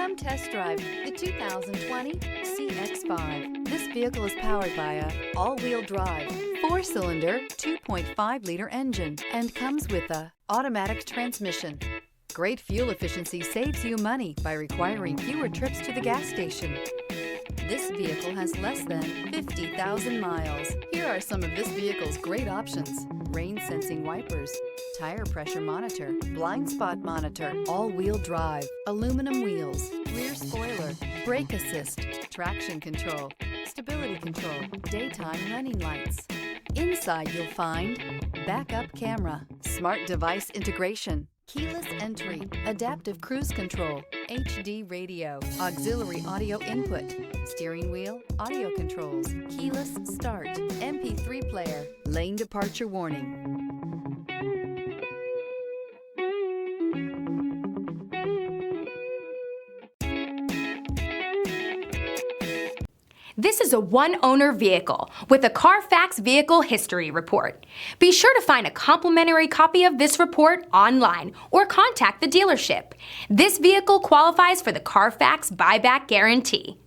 Come test drive the 2020 CX-5. This vehicle is powered by a all-wheel drive, 4-cylinder, 2.5-liter engine and comes with a automatic transmission. Great fuel efficiency saves you money by requiring fewer trips to the gas station. This vehicle has less than 50,000 miles. Here are some of this vehicle's great options: rain sensing wipers, tire pressure monitor, blind spot monitor, all-wheel drive, aluminum wheels, rear spoiler, brake assist, traction control, stability control, daytime running lights. Inside you'll find backup camera, smart device integration, keyless entry, adaptive cruise control, HD radio, auxiliary audio input, steering wheel audio controls, keyless start, MP3 player, lane departure warning. This is a one-owner vehicle with a Carfax Vehicle History Report. Be sure to find a complimentary copy of this report online or contact the dealership. This vehicle qualifies for the Carfax Buyback Guarantee.